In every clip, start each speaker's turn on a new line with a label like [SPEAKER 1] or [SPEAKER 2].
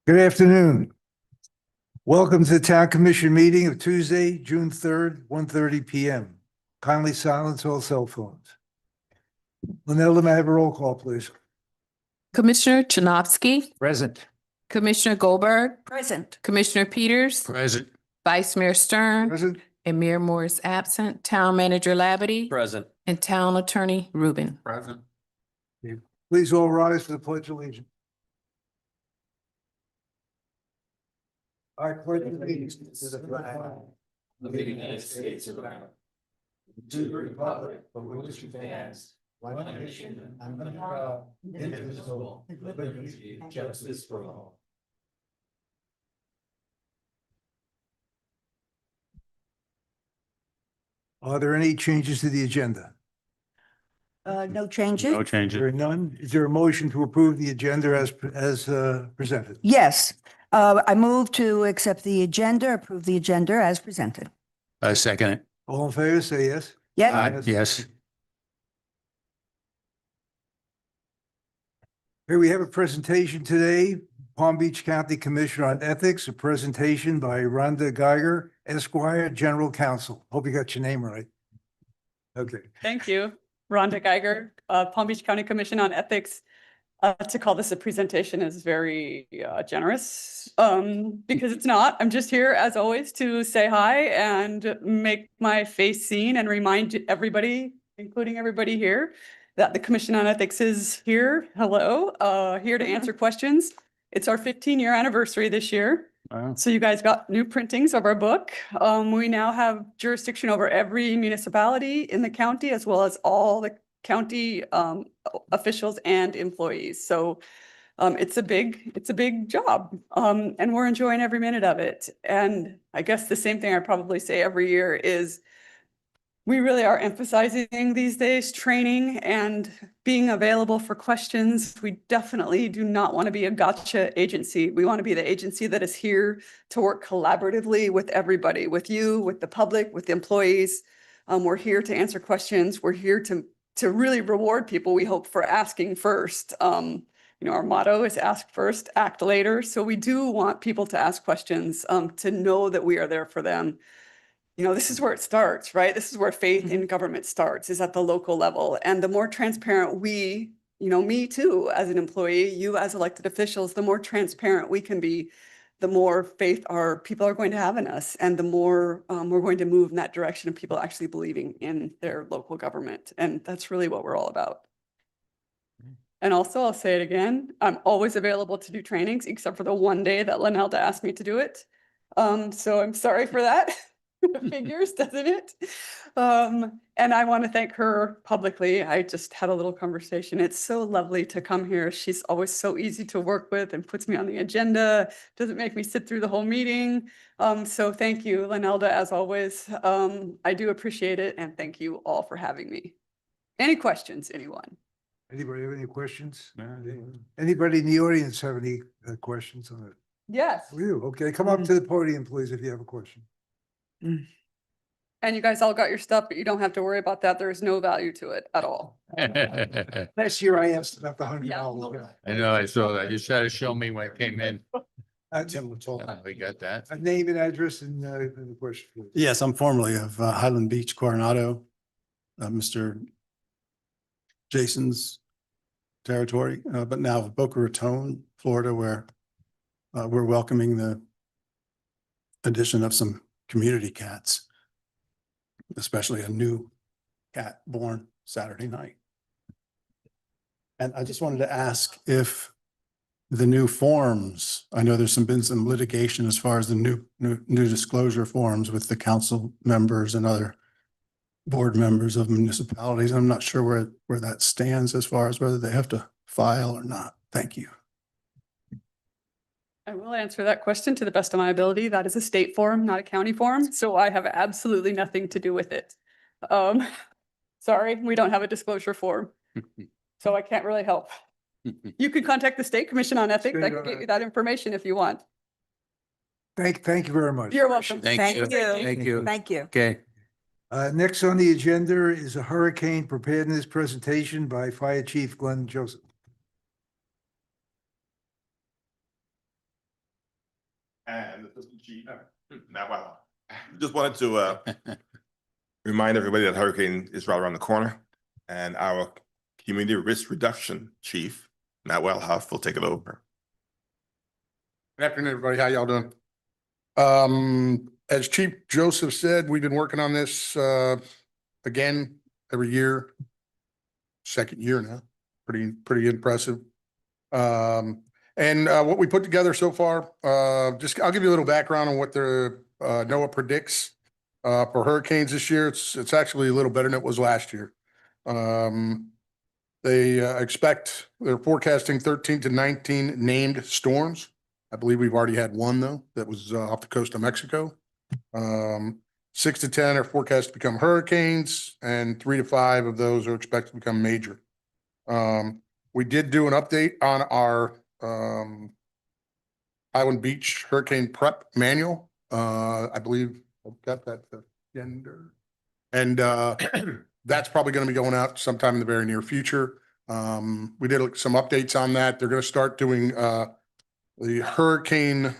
[SPEAKER 1] Good afternoon. Welcome to the Town Commission meeting of Tuesday, June 3rd, 1:30 PM. Kindly silence all cell phones. Linnell, may I have a roll call, please?
[SPEAKER 2] Commissioner Chinovsky,
[SPEAKER 1] Present.
[SPEAKER 2] Commissioner Goldberg,
[SPEAKER 3] Present.
[SPEAKER 2] Commissioner Peters,
[SPEAKER 4] Present.
[SPEAKER 2] Vice Mayor Stern,
[SPEAKER 1] Present.
[SPEAKER 2] and Mayor Morris absent, Town Manager Labadie,
[SPEAKER 4] Present.
[SPEAKER 2] and Town Attorney Rubin.
[SPEAKER 4] Present.
[SPEAKER 1] Please all rise for the pledge of allegiance. I pledge allegiance to the flag
[SPEAKER 4] Of the United States of America. To the republic for which it stands, one nation, under God, indivisible, with liberty and justice for all.
[SPEAKER 1] Are there any changes to the agenda?
[SPEAKER 3] No changes?
[SPEAKER 4] No changes.
[SPEAKER 1] There are none. Is there a motion to approve the agenda as presented?
[SPEAKER 3] Yes. I move to accept the agenda, approve the agenda as presented.
[SPEAKER 4] I second it.
[SPEAKER 1] All in favor, say yes.
[SPEAKER 3] Yeah.
[SPEAKER 4] Yes.
[SPEAKER 1] Here we have a presentation today, Palm Beach County Commissioner on Ethics, a presentation by Rhonda Geiger, Esquire, General Counsel. Hope you got your name right. Okay.
[SPEAKER 5] Thank you. Rhonda Geiger, Palm Beach County Commission on Ethics. To call this a presentation is very generous because it's not. I'm just here, as always, to say hi and make my face seen and remind everybody, including everybody here, that the Commission on Ethics is here. Hello, here to answer questions. It's our 15-year anniversary this year.
[SPEAKER 4] Wow.
[SPEAKER 5] So you guys got new printings of our book. We now have jurisdiction over every municipality in the county, as well as all the county officials and employees. So it's a big job, and we're enjoying every minute of it. And I guess the same thing I probably say every year is we really are emphasizing these days training and being available for questions. We definitely do not want to be a gotcha agency. We want to be the agency that is here to work collaboratively with everybody, with you, with the public, with the employees. We're here to answer questions. We're here to really reward people, we hope, for asking first. Our motto is ask first, act later. So we do want people to ask questions, to know that we are there for them. This is where it starts, right? This is where faith in government starts, is at the local level. And the more transparent we, me too, as an employee, you as elected officials, the more transparent we can be, the more faith our people are going to have in us, and the more we're going to move in that direction of people actually believing in their local government. And that's really what we're all about. And also, I'll say it again, I'm always available to do trainings, except for the one day that Linnelda asked me to do it. So I'm sorry for that. Figures, doesn't it? And I want to thank her publicly. I just had a little conversation. It's so lovely to come here. She's always so easy to work with and puts me on the agenda, doesn't make me sit through the whole meeting. So thank you, Linnelda, as always. I do appreciate it, and thank you all for having me. Any questions, anyone?
[SPEAKER 1] Anybody have any questions? Anybody in the audience have any questions on it?
[SPEAKER 5] Yes.
[SPEAKER 1] You, okay, come up to the podium, please, if you have a question.
[SPEAKER 5] And you guys all got your stuff, but you don't have to worry about that. There is no value to it at all.
[SPEAKER 1] Last year I asked about the $100.
[SPEAKER 4] I know, I saw that. You tried to show me when I came in.
[SPEAKER 1] Tim will talk.
[SPEAKER 4] We got that.
[SPEAKER 1] A name and address and the question, please.
[SPEAKER 6] Yes, I'm formerly of Highland Beach, Coronado, Mr. Jason's territory, but now of Boca Raton, Florida, where we're welcoming the addition of some community cats, especially a new cat born Saturday night. And I just wanted to ask if the new forms, I know there's been some litigation as far as the new disclosure forms with the council members and other board members of municipalities. I'm not sure where that stands as far as whether they have to file or not. Thank you.
[SPEAKER 5] I will answer that question to the best of my ability. That is a state form, not a county form, so I have absolutely nothing to do with it. Sorry, we don't have a disclosure form, so I can't really help. You could contact the State Commission on Ethics. I can get you that information if you want.
[SPEAKER 1] Thank you very much.
[SPEAKER 5] You're welcome.
[SPEAKER 4] Thank you.
[SPEAKER 3] Thank you.
[SPEAKER 4] Thank you.
[SPEAKER 3] Thank you.
[SPEAKER 4] Okay.
[SPEAKER 1] Next on the agenda is a hurricane preparedness presentation by Fire Chief Glenn Joseph.
[SPEAKER 7] And Assistant Chief. Now, wow. Just wanted to remind everybody that hurricane is right around the corner, and our Community Risk Reduction Chief, Matt Wellhoff, will take it over.
[SPEAKER 8] Good afternoon, everybody. How y'all doing? As Chief Joseph said, we've been working on this again every year. Second year now, pretty impressive. And what we put together so far, just I'll give you a little background on what the NOAA predicts for hurricanes this year. It's actually a little better than it was last year. They they're forecasting 13 to 19 named storms. I believe we've already had one though, that was off the coast of Mexico. 6 to 10 are forecast to become hurricanes, and 3 to 5 of those are expected to become major. We did do an update on our Island Beach Hurricane Prep Manual. I believe I've got that gender. And that's probably going to be going out sometime in the very near future. We did some updates on that. They're going to start doing the hurricane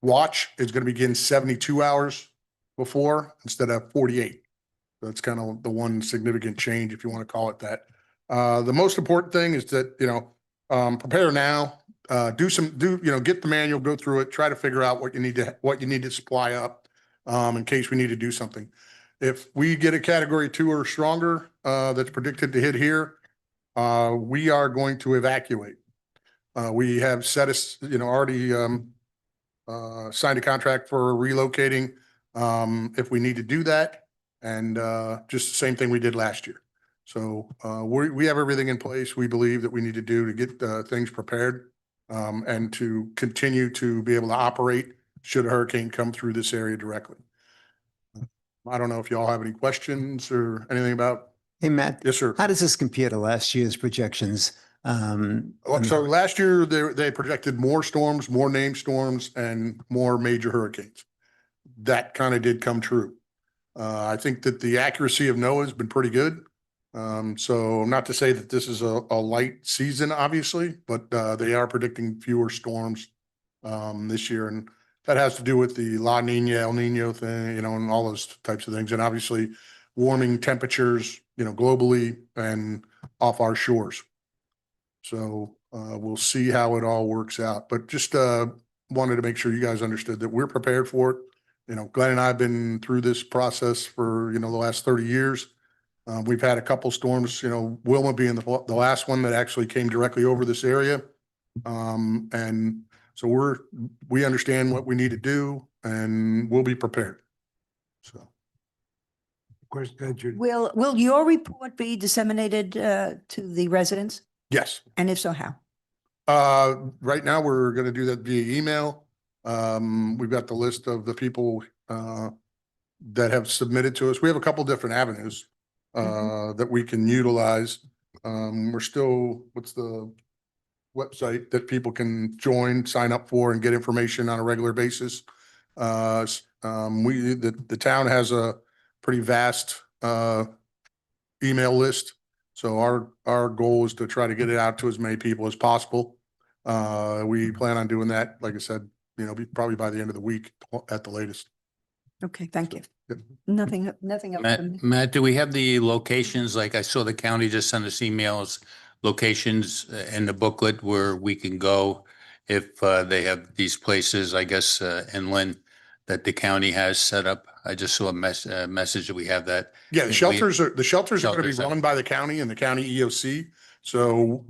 [SPEAKER 8] watch is going to begin 72 hours before instead of 48. That's kind of the one significant change, if you want to call it that. The most important thing is that, prepare now, get the manual, go through it, try to figure out what you need to supply up in case we need to do something. If we get a category 2 or stronger that's predicted to hit here, we are going to evacuate. We have already signed a contract for relocating if we need to do that, and just the same thing we did last year. So we have everything in place we believe that we need to do to get things prepared and to continue to be able to operate should a hurricane come through this area directly. I don't know if you all have any questions or anything about.
[SPEAKER 9] Hey, Matt.
[SPEAKER 8] Yes, sir.
[SPEAKER 9] How does this compare to last year's projections?
[SPEAKER 8] So last year, they projected more storms, more named storms, and more major hurricanes. That kind of did come true. I think that the accuracy of NOAA has been pretty good. So not to say that this is a light season, obviously, but they are predicting fewer storms this year. And that has to do with the La Nina, El Nino thing, and all those types of things. And obviously warming temperatures, globally and off our shores. So we'll see how it all works out. But just wanted to make sure you guys understood that we're prepared for it. Glenn and I have been through this process for, the last 30 years. We've had a couple storms, Wilma being the last one that actually came directly over this area. And so we understand what we need to do and we'll be prepared. So.
[SPEAKER 1] Of course, Judy.
[SPEAKER 3] Will your report be disseminated to the residents?
[SPEAKER 8] Yes.
[SPEAKER 3] And if so, how?
[SPEAKER 8] Right now, we're going to do that via email. We've got the list of the people that have submitted to us. We have a couple different avenues that we can utilize. What's the website that people can join, sign up for, and get information on a regular basis? The town has a pretty vast email list. So our goal is to try to get it out to as many people as possible. We plan on doing that, like I said, probably by the end of the week at the latest.
[SPEAKER 3] Okay, thank you.
[SPEAKER 8] Yep.
[SPEAKER 3] Nothing else. from me.
[SPEAKER 10] Matt, do we have the locations? Like I saw the county just sent us emails, locations in the booklet where we can go if they have these places, I guess, inland that the county has set up. I just saw a message that we have that.
[SPEAKER 8] Yeah, the shelters are going to be
[SPEAKER 10] Shelters,
[SPEAKER 8] run by the county and the county EOC. So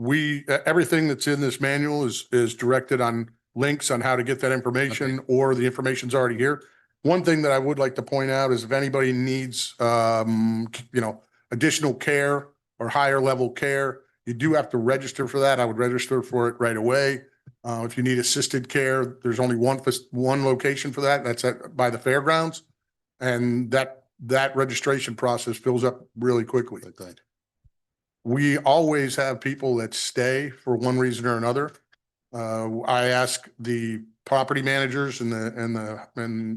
[SPEAKER 8] everything that's in this manual is directed on links on how to get that information, or the information's already here. One thing that I would like to point out is if anybody needs, additional care or higher level care, you do have to register for that. I would register for it right away. If you need assisted care, there's only one location for that. That's by the fairgrounds. And that registration process fills up really quickly. We always have people that stay for one reason or another. I ask the property managers and at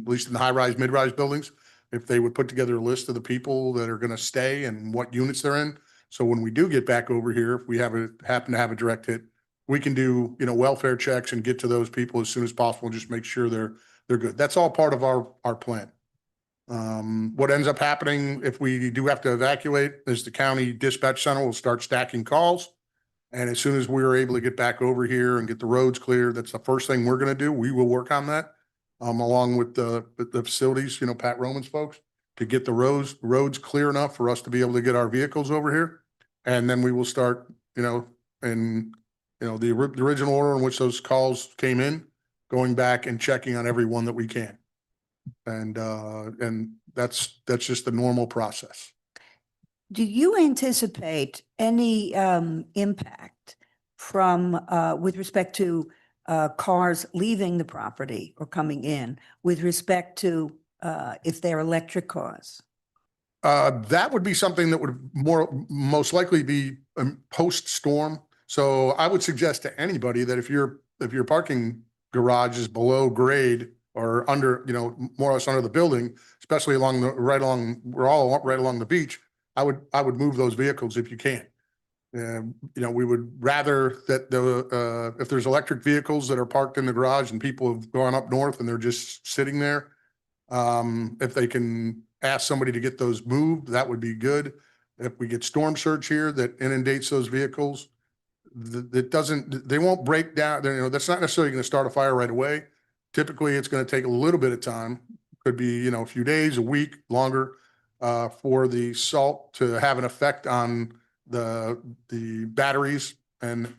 [SPEAKER 8] least in the high-rise, mid-rise buildings, if they would put together a list of the people that are going to stay and what units they're in. So when we do get back over here, if we happen to have a direct hit, we can do, you know, welfare checks and get to those people as soon as possible, and just make sure they're good. That's all part of our plan. What ends up happening if we do have to evacuate is the county dispatch center will start stacking calls. And as soon as we are able to get back over here and get the roads clear, that's the first thing we're gonna do. We will work on that. Along with the facilities, you know, Pat Roman's folks, to get the roads clear enough for us to be able to get our vehicles over here. And then we will start, you know, and, you know, the original order in which those calls came in, going back and checking on every one that we can. And that's just the normal process.
[SPEAKER 3] Do you anticipate any impact from, with respect to cars leaving the property or coming in, with respect to if they're electric cars?
[SPEAKER 8] That would be something that would most likely be post-storm. So I would suggest to anybody that if your parking garage is below grade or under, you know, more or less under the building, especially right along the beach, I would move those vehicles if you can. You know, we would rather that if there's electric vehicles that are parked in the garage and people have gone up north and they're just sitting there, if they can ask somebody to get those moved, that would be good. If we get storm surge here that inundates those vehicles, they won't break down. You know, that's not necessarily going to start a fire right away. Typically, it's going to take a little bit of time. Could be, you know, a few days, a week, longer, for the salt to have an effect on the batteries and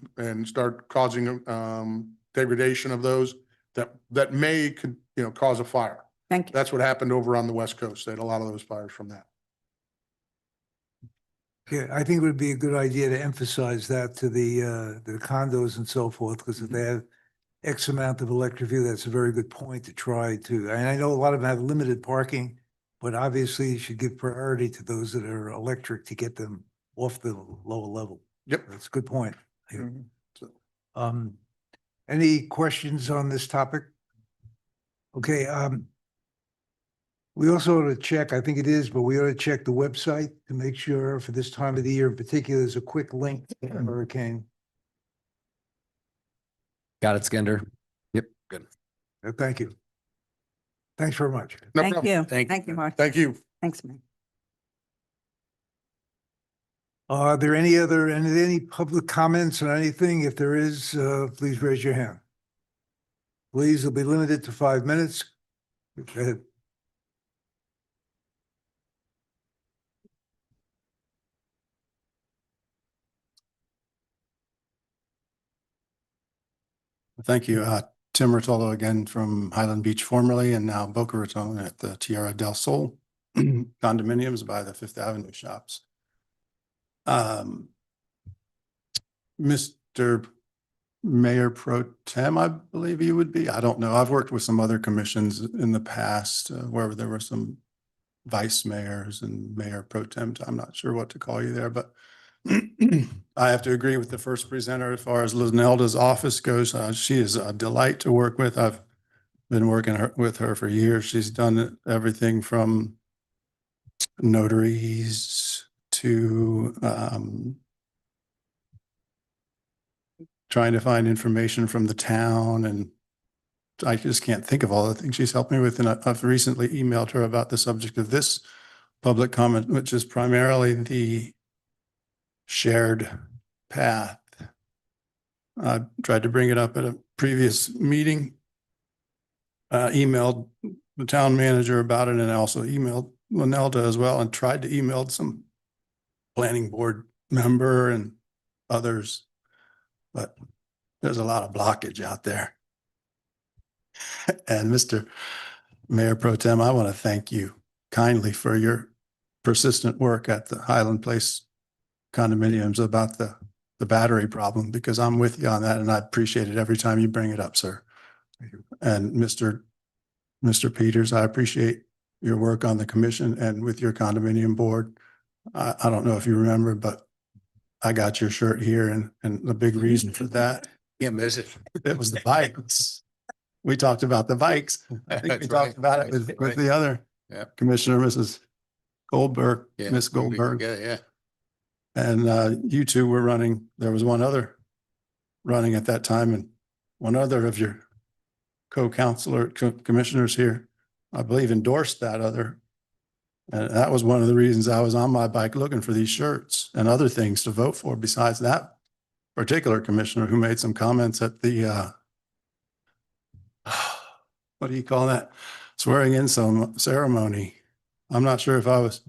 [SPEAKER 8] start causing degradation of those that may, you know, cause a fire.
[SPEAKER 3] Thank you.
[SPEAKER 8] That's what happened over on the West Coast. They had a lot of those fires from that.
[SPEAKER 1] Yeah, I think it would be a good idea to emphasize that to the condos and so forth, because if they have X amount of electric vehicles, that's a very good point to try to, and I know a lot of them have limited parking, but obviously you should give priority to those that are electric to get them off the lower level.
[SPEAKER 8] Yep.
[SPEAKER 1] That's a good point. Yeah. Any questions on this topic? Okay, we also ought to check, I think it is, but we ought to check the website to make sure for this time of the year in particular, there's a quick link to the hurricane.
[SPEAKER 9] Got it, Skender. Yep, good.
[SPEAKER 1] Thank you. Thanks very much.
[SPEAKER 8] No
[SPEAKER 3] Thank
[SPEAKER 8] problem.
[SPEAKER 3] you.
[SPEAKER 10] Thank
[SPEAKER 3] Thank you, Mark.
[SPEAKER 8] Thank you.
[SPEAKER 3] Thanks, man.
[SPEAKER 1] Are there any public comments on anything? If there is, please raise your hand. Please, it'll be limited to 5 minutes. Go ahead.
[SPEAKER 6] Thank you. Tim Rotolo again from Highland Beach formerly, and now Boca Raton at the Tierra del Sol condominiums by the Fifth Avenue shops. Mr. Mayor Pro Tem, I believe you would be. I don't know. I've worked with some other commissions in the past where there were some vice mayors and Mayor Pro Tem. I'm not sure what to call you there, but I have to agree with the first presenter as far as Linelda's office goes. She is a delight to work with. I've been working with her for years. She's done everything from notaries to trying to find information from the town. And I just can't think of all the things she's helped me with. And I've recently emailed her about the subject of this public comment, which is primarily the shared path. I tried to bring it up at a previous meeting, emailed the town manager about it, and also emailed Linelda as well, and tried to email some planning board member and others, but there's a lot of blockage out there. And Mr. Mayor Pro Tem, I want to thank you kindly for your persistent work at the Highland Place condominiums about the battery problem, because I'm with you on that, and I appreciate it every time you bring it up, sir. And Mr. Peters, I appreciate your work on the commission and with your condominium board. I don't know if you remember, but I got your shirt here, and the big reason for that,
[SPEAKER 10] Can't miss it.
[SPEAKER 6] it was the bikes. We talked about the bikes. I think we
[SPEAKER 10] That's
[SPEAKER 6] talked
[SPEAKER 10] right.
[SPEAKER 6] about it with
[SPEAKER 10] Right.
[SPEAKER 6] the other
[SPEAKER 10] Yeah.
[SPEAKER 6] Commissioner, Mrs. Goldberg,
[SPEAKER 10] Yeah,
[SPEAKER 6] Miss Goldberg.
[SPEAKER 10] Yeah, yeah.
[SPEAKER 6] And you two were running, there was one other running at that time, and one other of your commissioners here, I believe, endorsed that other. And that was one of the reasons I was on my bike looking for these shirts and other things to vote for besides that particular commissioner who made some comments at the, what do you call that? Swearing in some ceremony. I'm not sure if I was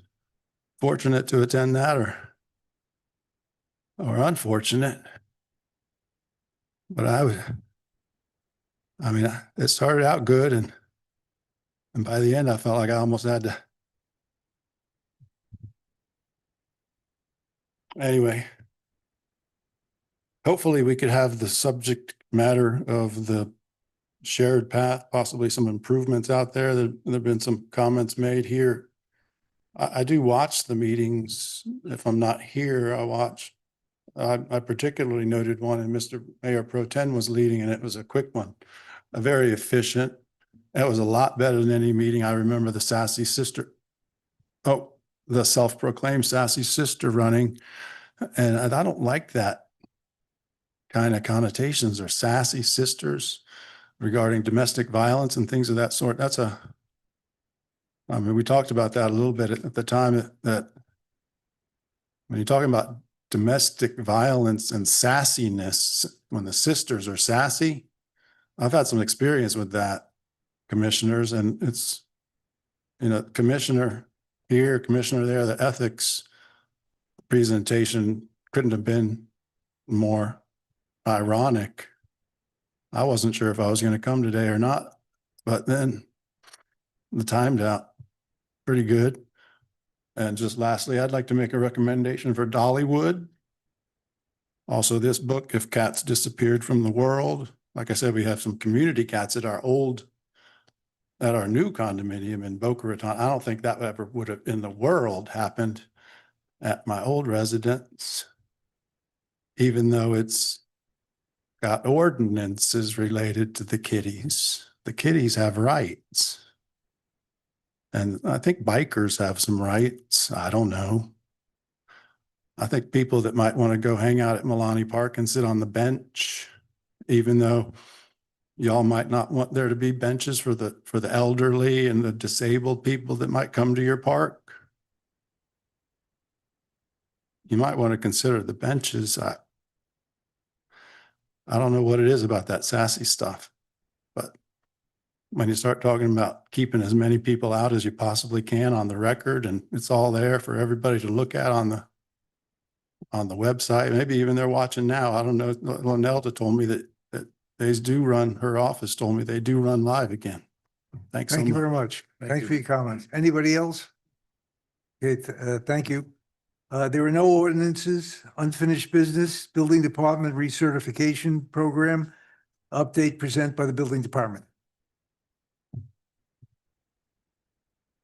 [SPEAKER 6] fortunate to attend that or unfortunate. But I mean, it started out good, and by the end, I felt like I almost had to. Anyway, hopefully we could have the subject matter of the shared path, possibly some improvements out there. There've been some comments made here. I do watch the meetings. If I'm not here, I watch. I particularly noted one, and Mr. Mayor Pro Tem was leading, and it was a quick one, a very efficient. That was a lot better than any meeting. I remember the Sassy Sister. Oh, the self-proclaimed Sassy Sister running. And I don't like that kind of connotations, or sassy sisters regarding domestic violence and things of that sort. I mean, we talked about that a little bit at the time, that when you're talking about domestic violence and sassiness, when the sisters are sassy, I've had some experience with that, commissioners, and it's, commissioner here, commissioner there, the ethics presentation couldn't have been more ironic. I wasn't sure if I was going to come today or not, but then the timed out pretty good. And just lastly, I'd like to make a recommendation for Dollywood. Also, this book, If Cats Disappeared from the World. Like I said, we have some community cats at our new condominium in Boca Raton. I don't think that ever would have in the world happened at my old residence, even though it's got ordinances related to the kitties. The kitties have rights. And I think bikers have some rights. I don't know. I think people that might want to go hang out at Milani Park and sit on the bench, even though y'all might not want there to be benches for the elderly and the disabled people that might come to your park. You might want to consider the benches. I don't know what it is about that sassy stuff, but when you start talking about keeping as many people out as you possibly can on the record, and it's all there for everybody to look at on the website, maybe even they're watching now. I don't know. Lonelda told me that they do run, her office told me they do run live again. Thanks.
[SPEAKER 1] Thank
[SPEAKER 6] so
[SPEAKER 1] you
[SPEAKER 6] much.
[SPEAKER 1] very much.
[SPEAKER 6] Thank
[SPEAKER 1] Thanks
[SPEAKER 6] you.
[SPEAKER 1] for your comments. Anybody else? Okay, thank you. There are no ordinances, unfinished business, building department recertification program, update present by the building department.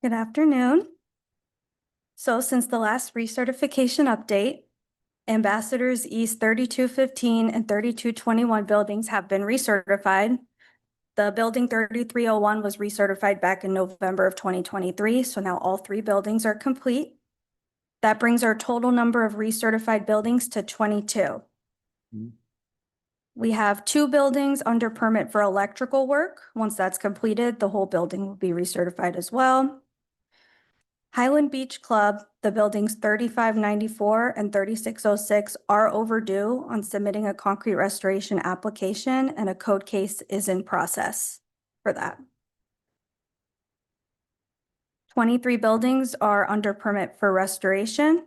[SPEAKER 11] Good afternoon. So since the last recertification update, Ambassadors East 3215 and 3221 buildings have been recertified. The building 3301 was recertified back in November of 2023, so now all 3 buildings are complete. That brings our total number of recertified buildings to 22. We have 2 buildings under permit for electrical work. Once that's completed, the whole building will be recertified as well. Highland Beach Club, the buildings 3594 and 3606 are overdue on submitting a concrete restoration application, and a code case is in process for that. 23 buildings are under permit for restoration.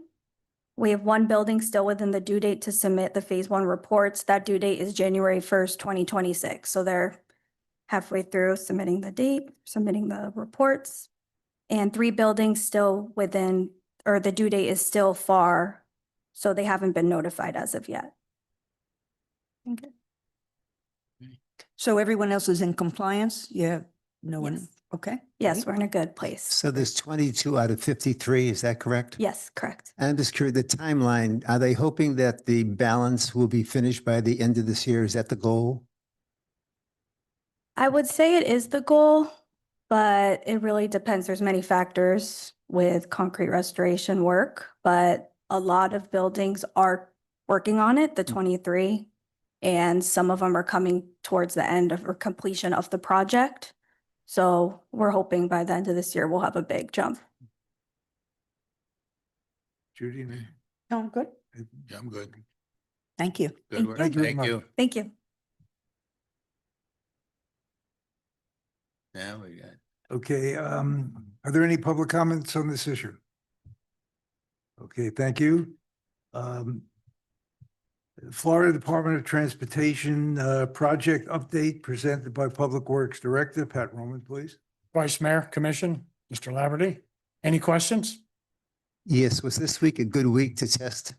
[SPEAKER 11] We have 1 building still within the due date to submit the phase 1 reports. That due date is January 1st, 2026. So they're halfway through submitting the reports. And 3 buildings still within, or the due date is still far, so they haven't been notified as of yet. Okay.
[SPEAKER 3] So everyone else is in compliance? Yeah, no one,
[SPEAKER 11] Yes.
[SPEAKER 3] okay?
[SPEAKER 11] Yes, we're in a good place.
[SPEAKER 4] So there's 22 out of 53, is that correct?
[SPEAKER 11] Yes, correct.
[SPEAKER 4] I'm just curious, the timeline, are they hoping that the balance will be finished by the end of this year? Is that the goal?
[SPEAKER 11] I would say it is the goal, but it really depends. There's many factors with concrete restoration work, but a lot of buildings are working on it, the 23. and some of them are coming towards the end of or completion of the project. So we're hoping by the end of this year, we'll have a big jump.
[SPEAKER 1] Judy? any-
[SPEAKER 5] No, good.
[SPEAKER 10] Yeah, I'm good.
[SPEAKER 3] Thank you.
[SPEAKER 10] Good work.
[SPEAKER 1] Thank you very
[SPEAKER 10] Thank you.
[SPEAKER 11] Thank you.
[SPEAKER 10] Yeah, we got.
[SPEAKER 1] Okay, are there any public comments on this issue? Okay, thank you. Florida Department of Transportation, project update presented by Public Works Director Pat Roman, please.
[SPEAKER 12] Vice Mayor, Commission, Mr. Laverty, any questions?
[SPEAKER 13] Yes, was this week a good week to test?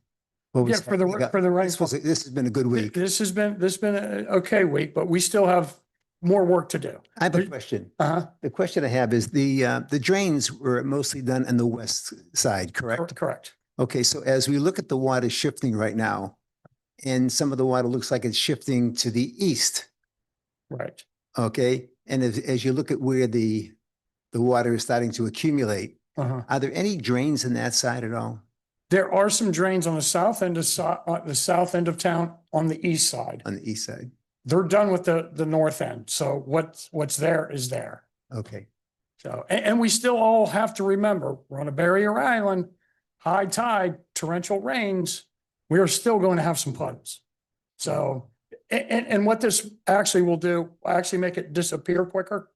[SPEAKER 13] What
[SPEAKER 12] Yeah,
[SPEAKER 13] was
[SPEAKER 12] for the,
[SPEAKER 13] happening?
[SPEAKER 12] for the
[SPEAKER 13] This was,
[SPEAKER 12] rainfall.
[SPEAKER 13] this has been a good week.
[SPEAKER 12] This has been an okay week, but we still have more work to do.
[SPEAKER 13] I have a question.
[SPEAKER 12] Uh-huh,
[SPEAKER 13] The question I have is the drains were mostly done on the west side, correct?
[SPEAKER 12] correct.
[SPEAKER 13] Okay, so as we look at the water shifting right now, and some of the water looks like it's shifting to the east,
[SPEAKER 12] Right.
[SPEAKER 13] okay? And as you look at where the water is starting to accumulate,
[SPEAKER 12] Uh-huh.
[SPEAKER 13] are there any drains in that side at all
[SPEAKER 12] There are some drains on the south end of, the south end of town on the east side.
[SPEAKER 13] on the east side?
[SPEAKER 12] They're done with the north end. So what's there is there.
[SPEAKER 13] Okay,
[SPEAKER 12] So, and we still all have to remember, we're on a barrier island, high tide, torrential rains, we are still going to have some puddles. So, and what this actually will do, actually make it disappear quicker.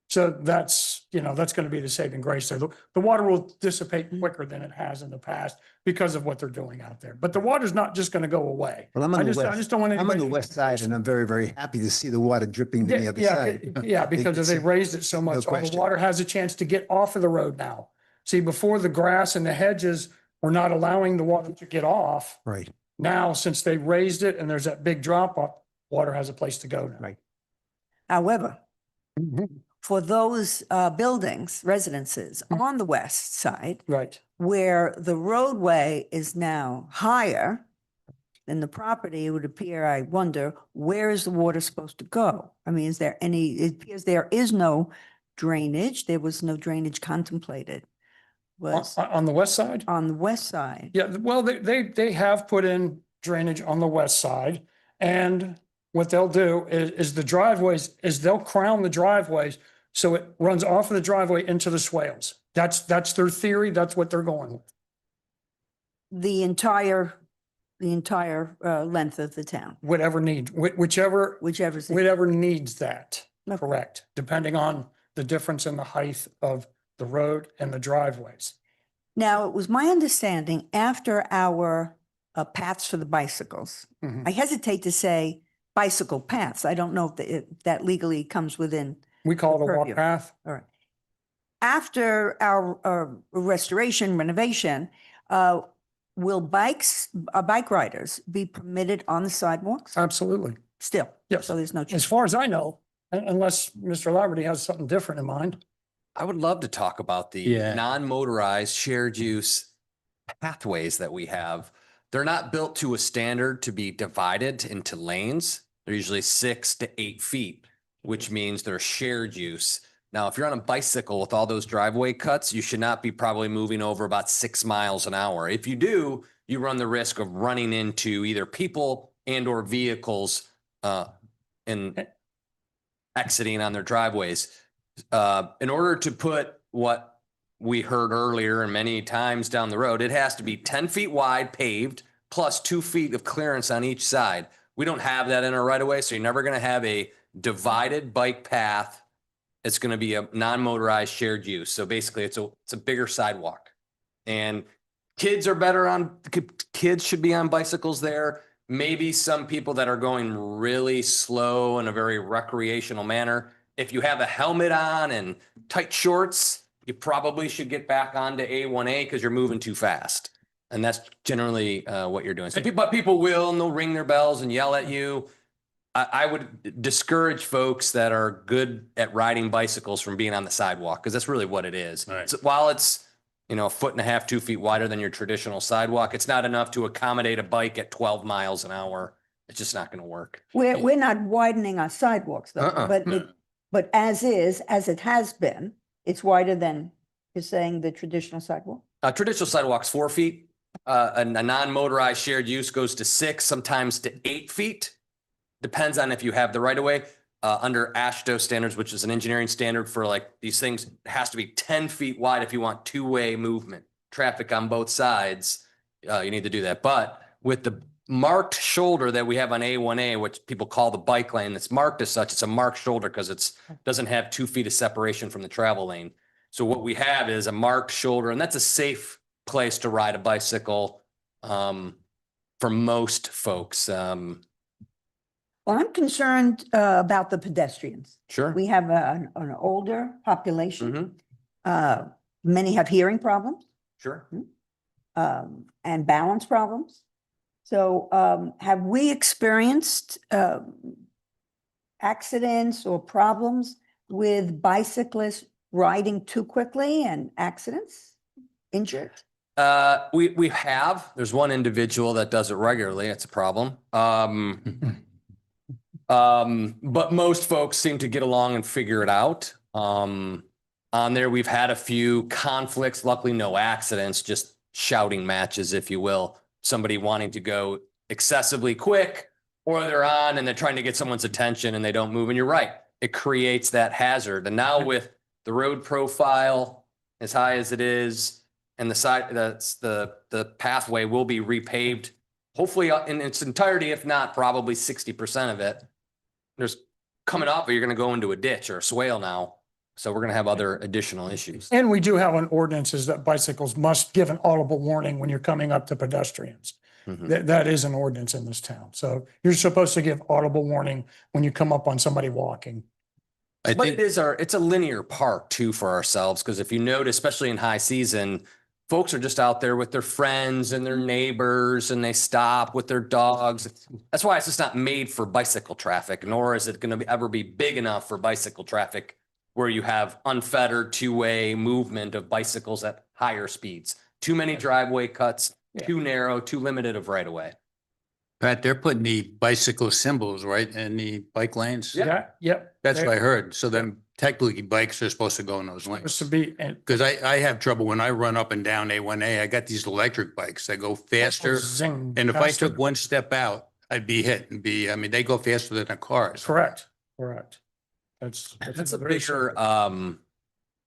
[SPEAKER 12] So that's, that's going to be the saving grace there. The water will dissipate quicker than it has in the past because of what they're doing out there. But the water's not just going to go away.
[SPEAKER 13] well, I'm on the
[SPEAKER 12] I
[SPEAKER 13] west.
[SPEAKER 12] just don't want
[SPEAKER 13] I'm on
[SPEAKER 12] anybody.
[SPEAKER 13] the west side and I'm very, very happy to see the water dripping to the other
[SPEAKER 12] Yeah,
[SPEAKER 13] side.
[SPEAKER 12] yeah, because
[SPEAKER 13] It's-
[SPEAKER 12] they raised it so much, all the
[SPEAKER 13] question.
[SPEAKER 12] water has a chance to get off of the road now. See, before the grass and the hedges were not allowing the water to get off.
[SPEAKER 13] Right,
[SPEAKER 12] Now, since they raised it and there's that big drop off, water has a place to go now.
[SPEAKER 13] right.
[SPEAKER 3] However,
[SPEAKER 12] Mhm.
[SPEAKER 3] for those buildings, residences
[SPEAKER 12] Mm.
[SPEAKER 3] on the west side,
[SPEAKER 12] Right.
[SPEAKER 3] where the roadway is now higher than the property, it would appear, I wonder, where is the water supposed to go? I mean, is there any, it appears there is no drainage. There was no drainage contemplated. Was
[SPEAKER 12] On the west side?
[SPEAKER 3] on the west side.
[SPEAKER 12] Yeah, well, they have put in drainage on the west side. And what they'll do is the driveways, is they'll crown the driveways. So it runs off of the driveway into the swales. That's their theory. That's what they're going with.
[SPEAKER 3] The entire length of the town,
[SPEAKER 12] Whatever needs, whichever
[SPEAKER 3] whichever's.
[SPEAKER 12] whatever needs that,
[SPEAKER 3] Okay.
[SPEAKER 12] correct, depending on the difference in the height of the road and the driveways.
[SPEAKER 3] Now, it was my understanding after our paths for the bicycles,
[SPEAKER 12] Mhm.
[SPEAKER 3] I hesitate to say bicycle paths. I don't know if that legally comes within.
[SPEAKER 12] We call it a walk
[SPEAKER 3] Purview.
[SPEAKER 12] path.
[SPEAKER 3] All right. After our restoration renovation, will bike riders be permitted on the sidewalks
[SPEAKER 12] Absolutely.
[SPEAKER 3] still?
[SPEAKER 12] Yes.
[SPEAKER 3] So there's no
[SPEAKER 12] As
[SPEAKER 3] change.
[SPEAKER 12] far as I know, unless Mr. Laverty has something different in mind.
[SPEAKER 9] I would love to talk about the
[SPEAKER 10] Yeah.
[SPEAKER 9] non-motorized shared use pathways that we have. They're not built to a standard to be divided into lanes. They're usually 6 to 8 feet, which means they're shared use. Now, if you're on a bicycle with all those driveway cuts, you should not be probably moving over about 6 miles an hour. If you do, you run the risk of running into either people and or vehicles and exiting on their driveways. In order to put what we heard earlier and many times down the road, it has to be 10 feet wide paved plus 2 feet of clearance on each side. We don't have that in our right of way, so you're never going to have a divided bike path. It's going to be a non-motorized shared use. So basically it's a bigger sidewalk. And kids are better on, kids should be on bicycles there. Maybe some people that are going really slow in a very recreational manner. If you have a helmet on and tight shorts, you probably should get back onto A1A because you're moving too fast. And that's generally what you're doing. So, but people will, and they'll ring their bells and yell at you. I would discourage folks that are good at riding bicycles from being on the sidewalk because that's really what it is.
[SPEAKER 10] Right.
[SPEAKER 9] So while it's, 1.5 feet, 2 feet wider than your traditional sidewalk, it's not enough to accommodate a bike at 12 miles an hour. It's just not going to work.
[SPEAKER 3] We're not widening our sidewalks though,
[SPEAKER 9] Uh-uh.
[SPEAKER 3] but as it has been, it's wider than, you're saying, the traditional sidewalk?
[SPEAKER 9] Traditional sidewalk's 4 feet. A non-motorized shared use goes to 6, sometimes to 8 feet. depends on if you have the right of way. Under AASHTO standards, which is an engineering standard for like these things, it has to be 10 feet wide if you want two-way movement, traffic on both sides. You need to do that. But with the marked shoulder that we have on A1A, which people call the bike lane, that's marked as such, it's a marked shoulder because it's doesn't have 2 feet of separation from the travel lane. So what we have is a marked shoulder, and that's a safe place to ride a bicycle for most folks.
[SPEAKER 3] Well, I'm concerned about the pedestrians.
[SPEAKER 9] Sure.
[SPEAKER 3] We have an older population.
[SPEAKER 9] Mhm.
[SPEAKER 3] Many have hearing problems
[SPEAKER 9] Sure.
[SPEAKER 3] and balance problems. So have we experienced accidents or problems with bicyclists riding too quickly and accidents, injured?
[SPEAKER 9] We have. There's one individual that does it regularly. It's a problem. But most folks seem to get along and figure it out. On there, we've had a few conflicts, luckily no accidents, just shouting matches, if you will. Somebody wanting to go excessively quick, or they're on and they're trying to get someone's attention and they don't move. And you're right, it creates that hazard. And now with the road profile as high as it is, and the side, that's the pathway will be repaved, hopefully in its entirety, if not probably 60% of it. There's coming up, but you're going to go into a ditch or a swale now. So we're going to have other additional issues.
[SPEAKER 12] And we do have an ordinances that bicycles must give an audible warning when you're coming up to pedestrians.
[SPEAKER 9] Mhm.
[SPEAKER 12] That is an ordinance in this town. So you're supposed to give audible warning when you come up on somebody walking.
[SPEAKER 10] I
[SPEAKER 9] But
[SPEAKER 10] think,
[SPEAKER 9] it's a linear park too for ourselves, because if you notice, especially in high season, folks are just out there with their friends and their neighbors, and they stop with their dogs. That's why it's just not made for bicycle traffic, nor is it going to ever be big enough for bicycle traffic where you have unfettered two-way movement of bicycles at higher speeds. Too many driveway cuts, too narrow, too limited of right of way.
[SPEAKER 10] Pat, they're putting the bicycle symbols, right, in the bike lanes?
[SPEAKER 9] Yeah.
[SPEAKER 12] Yep.
[SPEAKER 10] That's what I
[SPEAKER 12] They're
[SPEAKER 10] heard. So then technically bikes are supposed to go in those
[SPEAKER 12] Supposed
[SPEAKER 10] lanes.
[SPEAKER 12] to be, and
[SPEAKER 10] Because I have trouble when I run up and down A1A, I got these electric bikes that go faster.
[SPEAKER 12] zing.
[SPEAKER 10] And if I
[SPEAKER 12] faster.
[SPEAKER 10] took one step out, I'd be hit and I mean, they go faster than a car.
[SPEAKER 12] Correct. That's
[SPEAKER 9] That's a
[SPEAKER 12] very
[SPEAKER 9] bigger,
[SPEAKER 12] simple.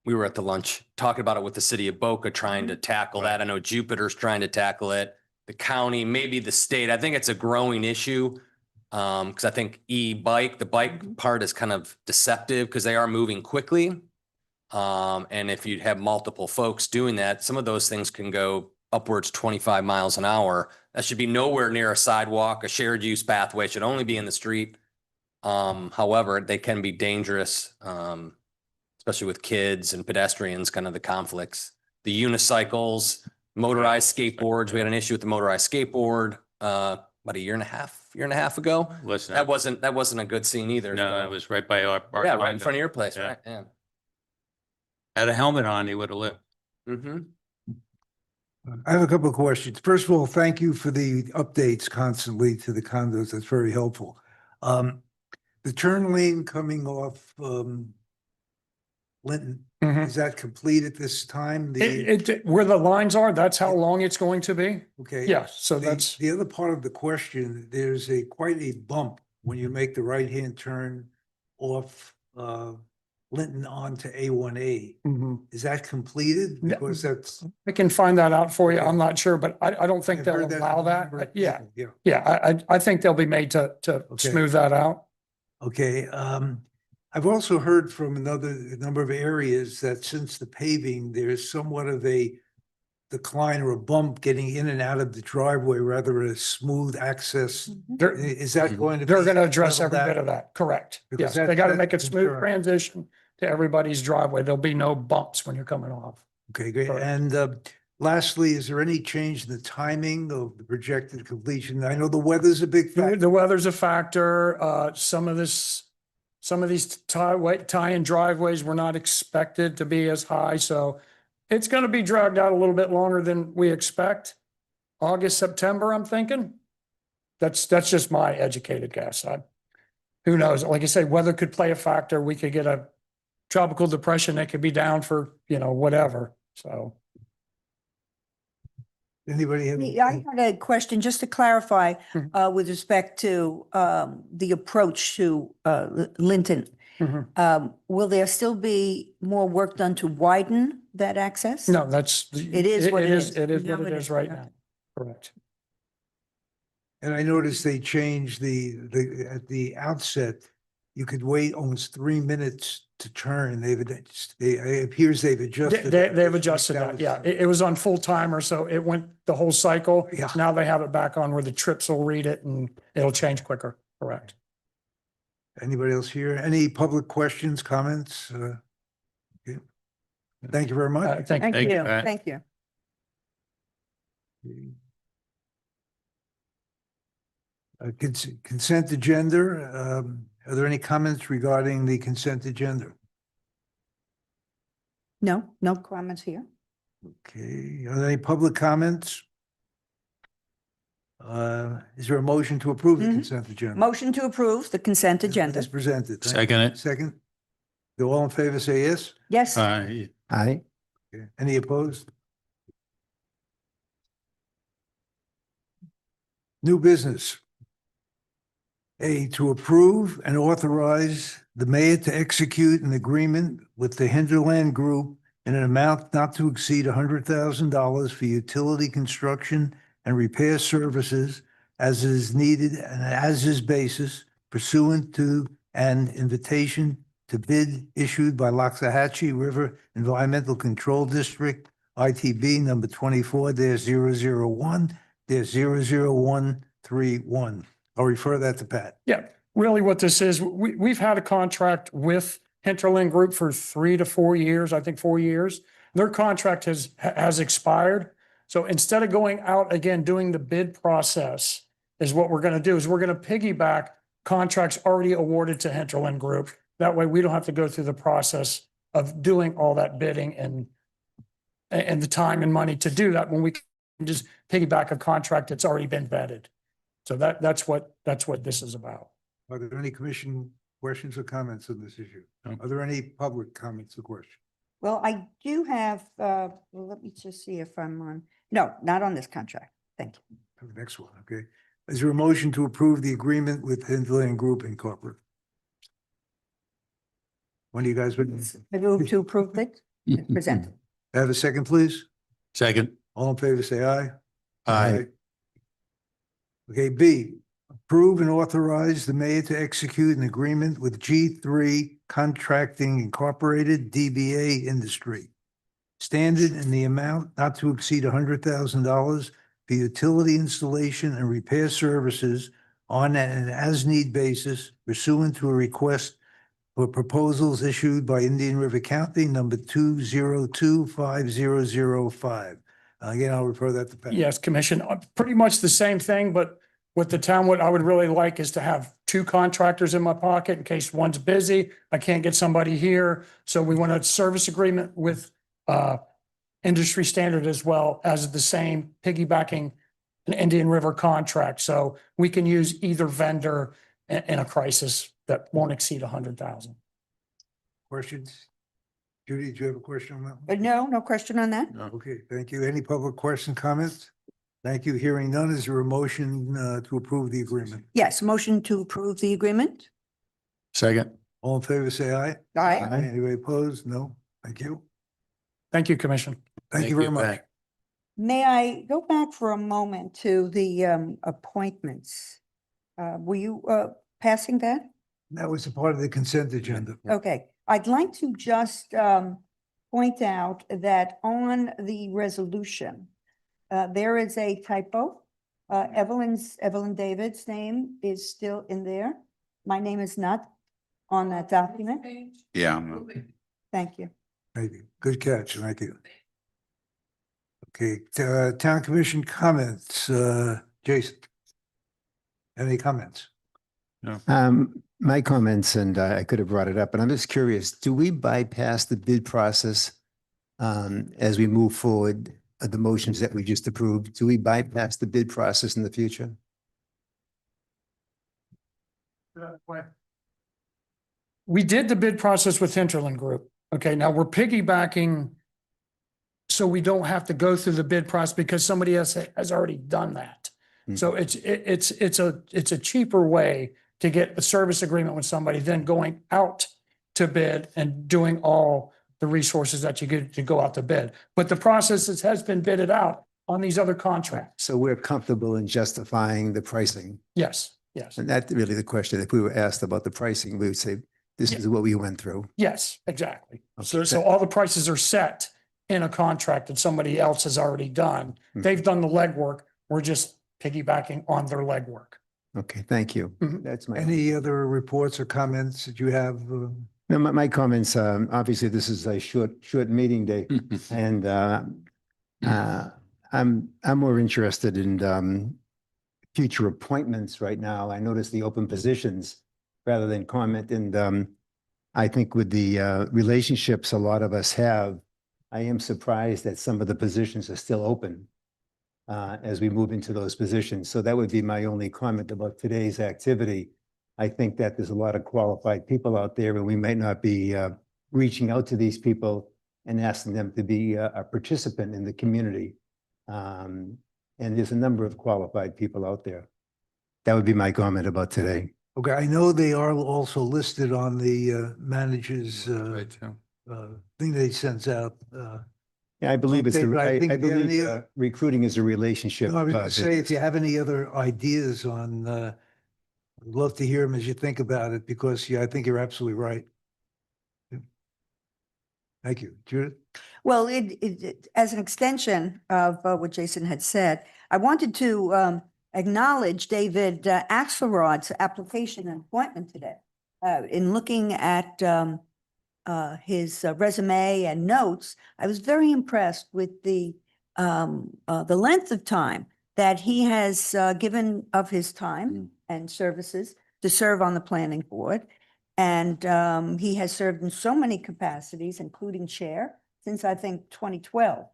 [SPEAKER 9] we were at the lunch talking about it with the city of Boca, trying to tackle that. I know Jupiter's trying to tackle it, the county, maybe the state. I think it's a growing issue. Because I think the bike part is kind of deceptive because they are moving quickly. And if you have multiple folks doing that, some of those things can go upwards 25 miles an hour. That should be nowhere near a sidewalk, a shared use pathway, should only be in the street. However, they can be dangerous, especially with kids and pedestrians, kind of the conflicts. The unicycles, motorized skateboards, we had an issue with the motorized skateboard, about a year and a half ago.
[SPEAKER 10] Listen,
[SPEAKER 9] That wasn't a good scene either.
[SPEAKER 10] no,
[SPEAKER 9] so-
[SPEAKER 10] it was right by our.
[SPEAKER 9] Yeah, right in front of your place,
[SPEAKER 10] Yeah.
[SPEAKER 9] right? Yeah.
[SPEAKER 10] Had a helmet on, he would have lived.
[SPEAKER 9] Mm-hmm.
[SPEAKER 1] I have a couple of questions. First of all, thank you for the updates constantly to the condos. That's very helpful. The turn lane coming off Linton,
[SPEAKER 12] Mhm.
[SPEAKER 1] is that complete at this time? The,
[SPEAKER 12] Where the lines are, that's how long it's going to be.
[SPEAKER 1] okay.
[SPEAKER 12] Yeah, so
[SPEAKER 1] The-
[SPEAKER 12] that's,
[SPEAKER 1] The other part of the question, there's quite a bump when you make the right-hand turn off Linton onto A1A.
[SPEAKER 12] mhm.
[SPEAKER 1] Is that completed?
[SPEAKER 12] No.
[SPEAKER 1] Because that's.
[SPEAKER 12] I can find that out for you.
[SPEAKER 1] Okay.
[SPEAKER 12] I'm not sure, but I don't think
[SPEAKER 1] I've
[SPEAKER 12] they'll
[SPEAKER 1] heard that
[SPEAKER 12] allow
[SPEAKER 1] from a
[SPEAKER 12] that.
[SPEAKER 1] number of
[SPEAKER 12] Yeah,
[SPEAKER 1] people, Yeah.
[SPEAKER 12] yeah, I think they'll be made to
[SPEAKER 1] Okay.
[SPEAKER 12] smooth that out.
[SPEAKER 1] Okay, I've also heard from a number of areas that since the paving, there's somewhat of a decline or a bump getting in and out of the driveway rather than a smooth access.
[SPEAKER 12] They're,
[SPEAKER 1] Is that going to?
[SPEAKER 12] they're
[SPEAKER 1] be
[SPEAKER 12] going to address
[SPEAKER 1] leveled
[SPEAKER 12] every bit
[SPEAKER 1] out?
[SPEAKER 12] of that. Correct.
[SPEAKER 1] Because
[SPEAKER 12] Yes, they got to
[SPEAKER 1] that's
[SPEAKER 12] make a
[SPEAKER 1] a
[SPEAKER 12] smooth
[SPEAKER 1] concern.
[SPEAKER 12] transition to everybody's driveway. There'll be no bumps when you're coming off.
[SPEAKER 1] Okay, great.
[SPEAKER 12] Correct.
[SPEAKER 1] And lastly, is there any change in the timing of the projected completion? I know the weather's a big factor.
[SPEAKER 12] The weather's a factor. Some of these tie-in driveways were not expected to be as high, so it's going to be dragged out a little bit longer than we expect. August, September, I'm thinking. That's just my educated guess. Who knows? Like I say, weather could play a factor. We could get a tropical depression that could be down for, whatever. So
[SPEAKER 1] Anybody have?
[SPEAKER 3] I had a question just to clarify,
[SPEAKER 12] Mhm.
[SPEAKER 3] with respect to, the approach to, Linton.
[SPEAKER 12] Mhm.
[SPEAKER 3] Will there still be more work done to widen that access?
[SPEAKER 12] No, that's.
[SPEAKER 3] It is what it is.
[SPEAKER 12] It is
[SPEAKER 3] Now
[SPEAKER 12] what it
[SPEAKER 3] it
[SPEAKER 12] is
[SPEAKER 3] is,
[SPEAKER 12] right
[SPEAKER 3] okay.
[SPEAKER 12] now. Correct.
[SPEAKER 1] And I noticed they changed at the outset, you could wait almost 3 minutes to turn. It appears they've adjusted. that.
[SPEAKER 12] They've adjusted that. Yeah, it was on full timer, so it went the whole cycle.
[SPEAKER 1] Yeah.
[SPEAKER 12] Now they have it back on where the trips will read it and it'll change quicker. Correct.
[SPEAKER 1] Anybody else here? Any public questions, comments? Okay. Thank you very much.
[SPEAKER 12] Thank you.
[SPEAKER 3] Thank you,
[SPEAKER 10] Pat.
[SPEAKER 3] thank you.
[SPEAKER 1] Consent agenda. Are there any comments regarding the consent agenda?
[SPEAKER 3] No, no comments here.
[SPEAKER 1] Okay, are there any public comments? Is there a motion to approve the
[SPEAKER 3] Mhm.
[SPEAKER 1] consent agenda?
[SPEAKER 3] Motion to approve the consent agenda.
[SPEAKER 1] As presented. Thank you.
[SPEAKER 10] Second it.
[SPEAKER 1] Second. Do all in favor say yes?
[SPEAKER 3] Yes,
[SPEAKER 10] Aye.
[SPEAKER 13] Aye.
[SPEAKER 1] Okay. Any opposed? New business. A, to approve and authorize the mayor to execute an agreement with the Hinterland Group in an amount not to exceed $100,000 for utility construction and repair services as is needed and as is basis pursuant to an invitation to bid issued by Loxahatchee River Environmental Control District, ITB number 24-001-00131. I'll refer that to Pat.
[SPEAKER 12] Yeah, really what this is, we've had a contract with Hinterland Group for 3 to 4 years, I think 4 years. Their contract has expired. So instead of going out again, doing the bid process is what we're going to do is we're going to piggyback contracts already awarded to Hinterland Group. That way we don't have to go through the process of doing all that bidding and the time and money to do that when we can just piggyback a contract that's already been vetted. So that's what this is about.
[SPEAKER 1] Are there any commission questions or comments on this issue?
[SPEAKER 10] No.
[SPEAKER 1] Are there any public comments or questions?
[SPEAKER 3] well, I do have, well, let me just see if I'm on, no, not on this contract. Thank you.
[SPEAKER 1] The next one, okay. Is there a motion to approve the agreement with Hinterland Group Incorporated? When do you guys would
[SPEAKER 3] I move to approve it, presented.
[SPEAKER 1] have a second, please?
[SPEAKER 10] Second.
[SPEAKER 1] All in favor, say aye.
[SPEAKER 10] Aye.
[SPEAKER 1] Okay, B, approve and authorize the mayor to execute an agreement with G3 Contracting Incorporated, DBA Industry. Standard in the amount not to exceed $100,000 for utility installation and repair services on an as-need basis pursuant to a request for proposals issued by Indian River County number 2025005. Again, I'll refer that to Pat.
[SPEAKER 12] Yes, Commission, pretty much the same thing, but what the town I would really like is to have 2 contractors in my pocket in case one's busy. I can't get somebody here. So we want a service agreement with industry standard as well as the same piggybacking an Indian River contract. So we can use either vendor in a crisis that won't exceed 100,000.
[SPEAKER 1] Questions? Judy, do you have a question on that one?
[SPEAKER 3] No, no question on that?
[SPEAKER 1] Okay, thank you. Any public question, comments? Thank you. Hearing none, is there a motion to approve the agreement?
[SPEAKER 3] Yes, motion to approve the agreement?
[SPEAKER 10] Second.
[SPEAKER 1] All in favor, say aye.
[SPEAKER 3] Aye.
[SPEAKER 1] Anybody opposed? No. Thank you.
[SPEAKER 12] Thank you, Commission.
[SPEAKER 1] Thank you very much.
[SPEAKER 10] Pat.
[SPEAKER 3] May I go back for a moment to the appointments? Were you passing that?
[SPEAKER 1] That was a part of the consent agenda.
[SPEAKER 3] Okay, I'd like to just point out that on the resolution, there is a typo. Evelyn David's name is still in there. My name is not on that document.
[SPEAKER 10] Yeah.
[SPEAKER 3] Thank you.
[SPEAKER 1] Thank you. Good catch. Thank you. Okay, town commission comments. Jason. Any comments?
[SPEAKER 13] My comments, and I could have brought it up, but I'm just curious, do we bypass the bid process as we move forward, the motions that we just approved? Do we bypass the bid process in the future?
[SPEAKER 12] We did the bid process with Hinterland Group. Okay, now we're piggybacking so we don't have to go through the bid process because somebody else has already done that. So it's a cheaper way to get a service agreement with somebody than going out to bid and doing all the resources that you get to go out to bid. But the process has been bidded out on these other contracts.
[SPEAKER 13] So we're comfortable in justifying the pricing.
[SPEAKER 12] Yes, yes,
[SPEAKER 13] And that's really the question. If we were asked about the pricing, we would say, this
[SPEAKER 12] Yeah.
[SPEAKER 13] is what we went through.
[SPEAKER 12] yes, exactly. So,
[SPEAKER 13] Okay.
[SPEAKER 12] so all the prices are set in a contract that somebody else has already done.
[SPEAKER 13] Mhm.
[SPEAKER 12] They've done the legwork. We're just piggybacking on their legwork.
[SPEAKER 13] Okay, thank you.
[SPEAKER 12] Mhm.
[SPEAKER 13] That's my.
[SPEAKER 1] Any other reports or comments that you have?
[SPEAKER 13] No, my comments, obviously, this is a short meeting day. And I'm more interested in future appointments right now. I noticed the open positions rather than comment. And I think with the relationships a lot of us have, I am surprised that some of the positions are still open as we move into those positions. So that would be my only comment about today's activity. I think that there's a lot of qualified people out there, and we might not be reaching out to these people and asking them to be a participant in the community. And there's a number of qualified people out there. That would be my comment about today.
[SPEAKER 1] Okay, I know they are also listed on the manager's
[SPEAKER 10] Right, too.
[SPEAKER 1] thing they sends out.
[SPEAKER 13] Yeah, I believe it's,
[SPEAKER 1] Okay, but I think
[SPEAKER 13] I
[SPEAKER 1] the
[SPEAKER 13] believe
[SPEAKER 1] only-
[SPEAKER 13] recruiting is a relationship.
[SPEAKER 1] No, I was gonna
[SPEAKER 13] business.
[SPEAKER 1] say, if you have any other ideas on, I'd love to hear them as you think about it, because, yeah, I think you're absolutely right. Yeah. Thank you. Judith?
[SPEAKER 3] Well, as an extension of what Jason had said, I wanted to acknowledge David Axelrod's application and appointment today. In looking at his resume and notes, I was very impressed with the length of time that he has given of his time and services to serve on the planning board. And he has served in so many capacities, including chair, since I think 2012.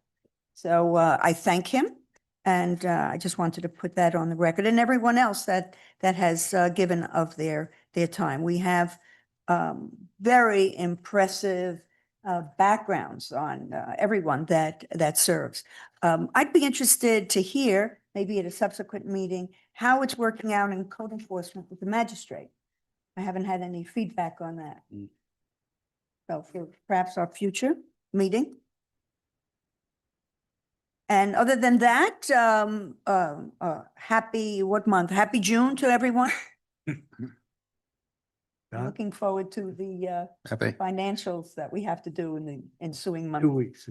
[SPEAKER 3] So I thank him. And I just wanted to put that on the record, and everyone else that has given of their time. We have very impressive backgrounds on everyone that serves. I'd be interested to hear, maybe at a subsequent meeting, how it's working out in code enforcement with the magistrate. I haven't had any feedback on that. So for perhaps our future meeting. And other than that, happy, what month? Happy June to everyone.
[SPEAKER 1] Don?
[SPEAKER 3] Looking forward to the
[SPEAKER 10] Happy.
[SPEAKER 3] financials that we have to do in the ensuing
[SPEAKER 1] 2
[SPEAKER 3] month.
[SPEAKER 1] weeks.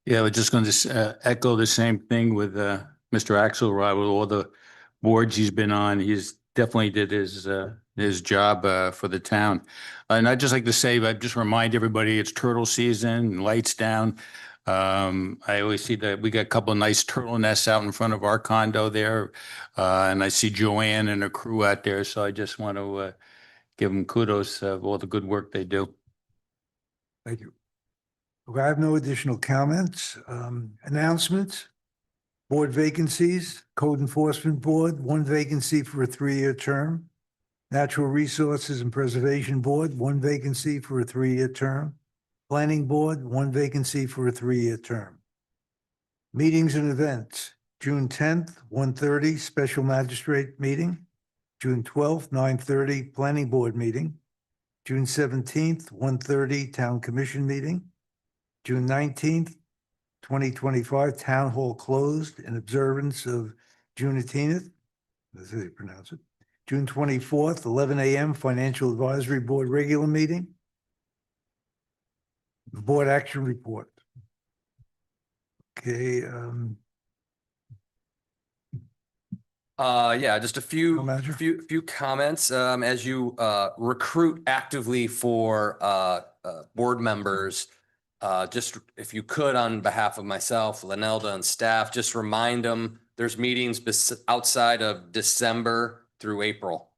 [SPEAKER 10] Yeah, we're just going to echo the same thing with Mr. Axelrod, with all the boards he's been on. He's definitely did his job for the town. And I'd just like to say, I just remind everybody, it's turtle season, lights down. I always see that we got a couple of nice turtle nests out in front of our condo there. And I see Joanne and her crew out there. So I just want to give them kudos of all the good work they do.
[SPEAKER 1] Thank you. Okay, I have no additional comments. Announcements. Board vacancies, Code Enforcement Board, 1 vacancy for a 3-year term. Natural Resources and Preservation Board, 1 vacancy for a 3-year term. Planning Board, 1 vacancy for a 3-year term. Meetings and events, June 10th, 1:30, Special Magistrate Meeting. June 12th, 9:30, Planning Board Meeting. June 17th, 1:30, Town Commission Meeting. June 19th, 2025, Town Hall closed in observance of Juneteenth. That's how you pronounce it. June 24th, 11 a.m., Financial Advisory Board regular meeting. Board action report. Okay,
[SPEAKER 9] Yeah, just a few,
[SPEAKER 1] Manager?
[SPEAKER 9] few comments. As you recruit actively for board members, just if you could, on behalf of myself, Lenelda and staff, just remind them there's meetings outside of December through April.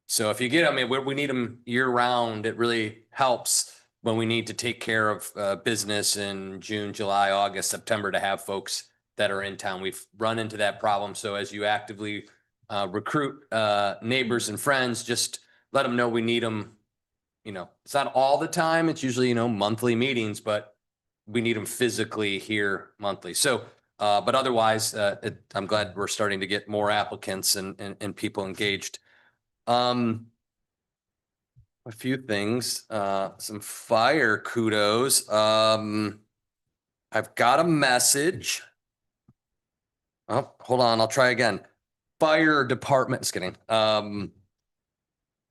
[SPEAKER 9] So if you get them, we need them year round. It really helps when we need to take care of business in June, July, August, September, to have folks that are in town. We've run into that problem. So as you actively recruit neighbors and friends, just let them know we need them. You know, it's not all the time. It's usually, monthly meetings, but we need them physically here monthly. So, but otherwise, I'm glad we're starting to get more applicants and people engaged. A few things, some fire kudos. I've got a message. Oh, hold on, I'll try again. Fire department, just kidding.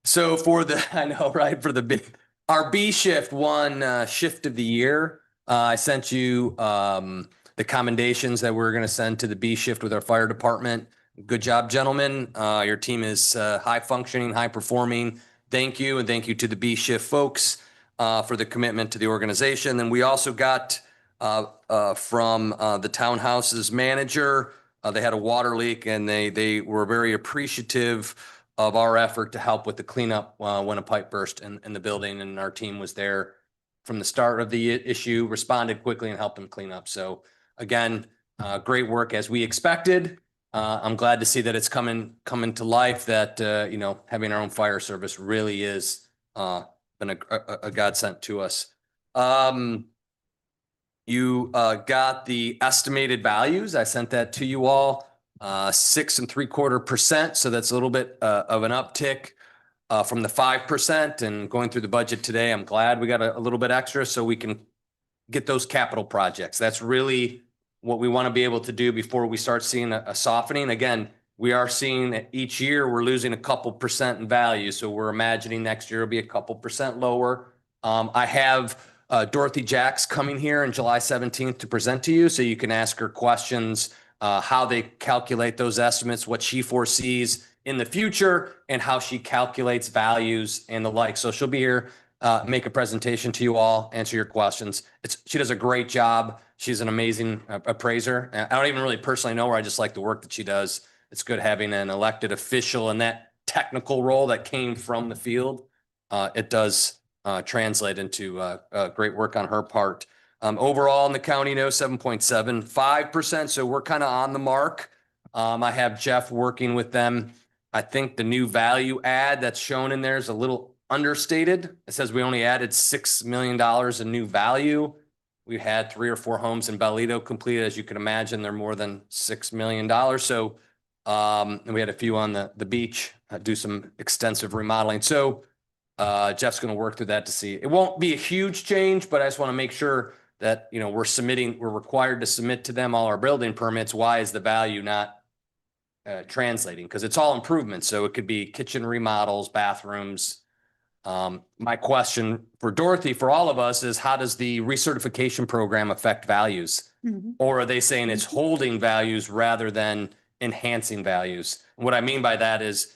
[SPEAKER 9] So for the, I know, right, for the big, our B shift won shift of the year. I sent you the commendations that we're going to send to the B shift with our fire department. Good job, gentlemen. Your team is high functioning, high performing. Thank you. And thank you to the B shift folks for the commitment to the organization. Then we also got from the townhouse's manager. They had a water leak and they were very appreciative of our effort to help with the cleanup when a pipe burst in the building, and our team was there from the start of the issue, responded quickly and helped them clean up. So again, great work as we expected. I'm glad to see that it's coming to life, that you know, having our own fire service really is been a godsend to us. You got the estimated values. I sent that to you all. 6.75%. So that's a little bit of an uptick from the 5%. And going through the budget today, I'm glad we got a little bit extra so we can get those capital projects. That's really what we want to be able to do before we start seeing a softening. Again, we are seeing that each year we're losing a couple percent in value. So we're imagining next year will be a couple percent lower. I have Dorothy Jacks coming here on July 17th to present to you, so you can ask her questions, how they calculate those estimates, what she foresees in the future, and how she calculates values and the like. So she'll be here, make a presentation to you all, answer your questions. She does a great job. She's an amazing appraiser. I don't even really personally know her. I just like the work that she does. It's good having an elected official in that technical role that came from the field. It does translate into great work on her part. Overall in the county, 7.75%. So we're kind of on the mark. I have Jeff working with them. I think the new value add that's shown in there is a little understated. It says we only added $6 million in new value. We had 3 or 4 homes in Bellito completed. As you can imagine, they're more than $6 million. So, and we had a few on the beach, do some extensive remodeling. So Jeff's going to work through that to see. It won't be a huge change, but I just want to make sure that, you know, we're required to submit to them all our building permits. Why is the value not translating? Because it's all improvements. So it could be kitchen remodels, bathrooms. My question for Dorothy, for all of us, is how does the recertification program affect values? Or are they saying it's holding values rather than enhancing values? And what I mean by that is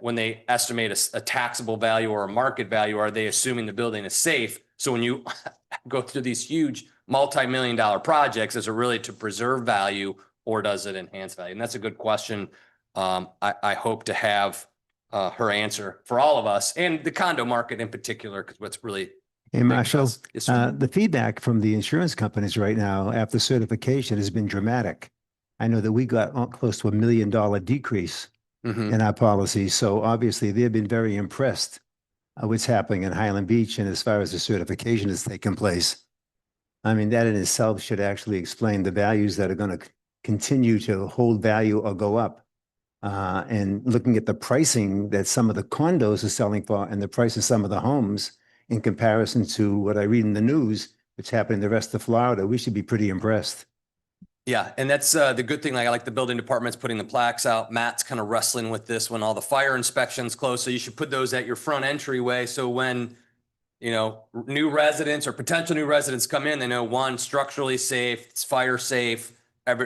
[SPEAKER 9] when they estimate a taxable value or a market value, are they assuming the building is safe? So when you go through these huge multi-million-dollar projects, is it really to preserve value or does it enhance value? And that's a good question. I hope to have her answer for all of us and the condo market in particular, because what's really
[SPEAKER 13] Hey, Marshall,
[SPEAKER 9] Yes, sir.
[SPEAKER 13] the feedback from the insurance companies right now after certification has been dramatic. I know that we got close to $1 million decrease in our policy. So obviously they've been very impressed what's happening in Highland Beach and as far as the certification has taken place. I mean, that in itself should actually explain the values that are going to continue to hold value or go up. And looking at the pricing that some of the condos are selling for and the price of some of the homes in comparison to what I read in the news, what's happening in the rest of Florida, we should be pretty impressed.
[SPEAKER 9] Yeah, and that's the good thing. Like, I like the building department's putting the plaques out. Matt's kind of wrestling with this when all the fire inspections close. So you should put those at your front entryway. So when, you know, new residents or potential new residents come in, they know, one, structurally safe, it's fire safe.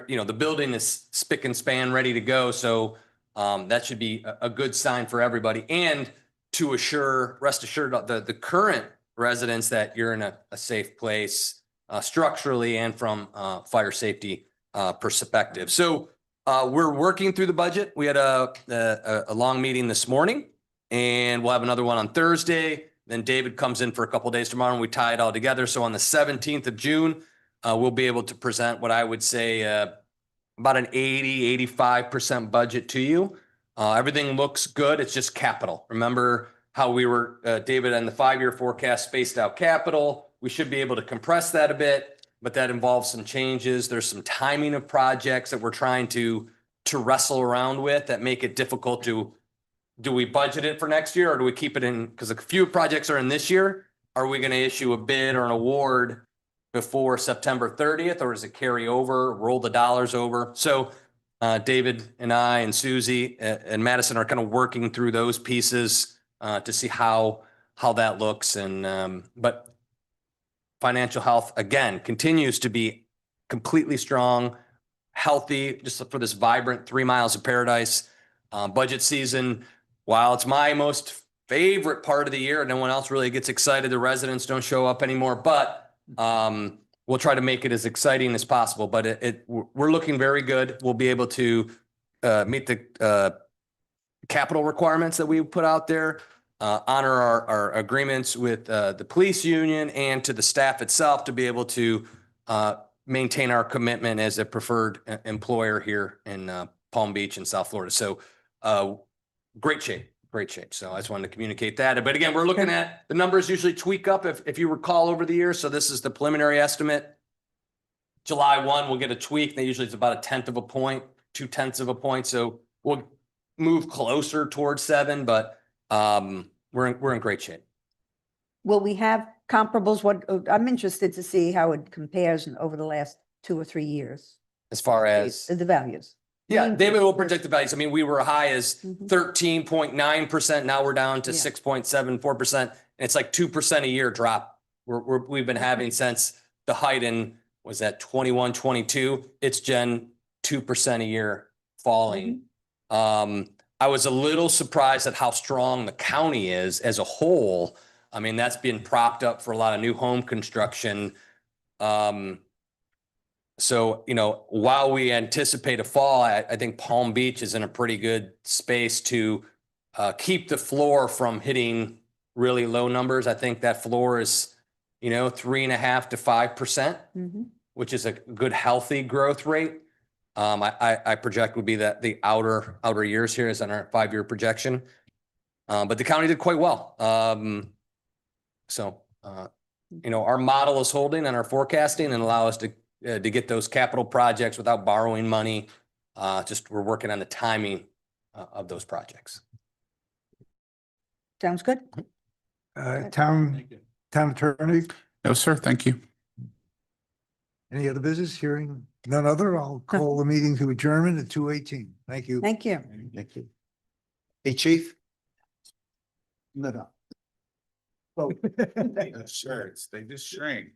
[SPEAKER 9] You know, the building is spick and span, ready to go. So that should be a good sign for everybody. And to rest assured the current residents that you're in a safe place structurally and from fire safety perspective. So we're working through the budget. We had a long meeting this morning, and we'll have another one on Thursday. Then David comes in for a couple of days tomorrow, and we tie it all together. So on the 17th of June, we'll be able to present what I would say about an 85% budget to you. Everything looks good. It's just capital. Remember how we were, David, on the 5-year forecast spaced out capital. we should be able to compress that a bit, but that involves some changes. There's some timing of projects that we're trying to wrestle around with that make it difficult to, do we budget it for next year or do we keep it in? Because a few projects are in this year. Are we going to issue a bid or an award before September 30th, or does it carry over, roll the dollars over? So David and I and Susie and Madison are kind of working through those pieces to see how that looks. And but financial health, again, continues to be completely strong, healthy, just for this vibrant 3 miles of paradise. Budget season, while it's my most favorite part of the year, no one else really gets excited. The residents don't show up anymore, but we'll try to make it as exciting as possible. But we're looking very good. We'll be able to meet the capital requirements that we put out there, honor our agreements with the police union and to the staff itself to be able to maintain our commitment as a preferred employer here in Palm Beach and South Florida. So great shape. So I just wanted to communicate that. But again, we're looking at the numbers usually tweak up if you recall over the years. So this is the preliminary estimate. July 1, we'll get a tweak. They usually it's about 1/10 of a point, 2/10 of a point. So we'll move closer towards 7, but we're in great shape.
[SPEAKER 3] Will we have comparables? I'm interested to see how it compares over the last 2 or 3 years.
[SPEAKER 9] As far as
[SPEAKER 3] The values.
[SPEAKER 9] yeah,
[SPEAKER 3] mean,
[SPEAKER 9] David will project the values. I mean, we were high as
[SPEAKER 3] Mhm.
[SPEAKER 9] 13.9%. Now we're down to
[SPEAKER 3] Yeah.
[SPEAKER 9] 6.74%. And it's like 2% a year drop. We've been having since the height in, was that 21, 22? It's 2% a year falling. I was a little surprised at how strong the county is as a whole. I mean, that's been propped up for a lot of new home construction. So, while we anticipate a fall, I think Palm Beach is in a pretty good space to keep the floor from hitting really low numbers. I think that floor is, 3.5% to 5%,
[SPEAKER 3] Mhm.
[SPEAKER 9] which is a good, healthy growth rate. I project would be that the outer years here is on our 5-year projection. But the county did quite well. Our model is holding and our forecasting and allow us to get those capital projects without borrowing money. Just we're working on the timing of those projects.
[SPEAKER 3] Sounds good.
[SPEAKER 1] Town attorney,
[SPEAKER 10] No, sir. Thank you.
[SPEAKER 1] any other business? Hearing none other, I'll call the meeting to adjournment at 2:18. Thank you.
[SPEAKER 3] Thank you.
[SPEAKER 1] Thank you. Hey, chief? No.
[SPEAKER 10] Sure, they just shrank.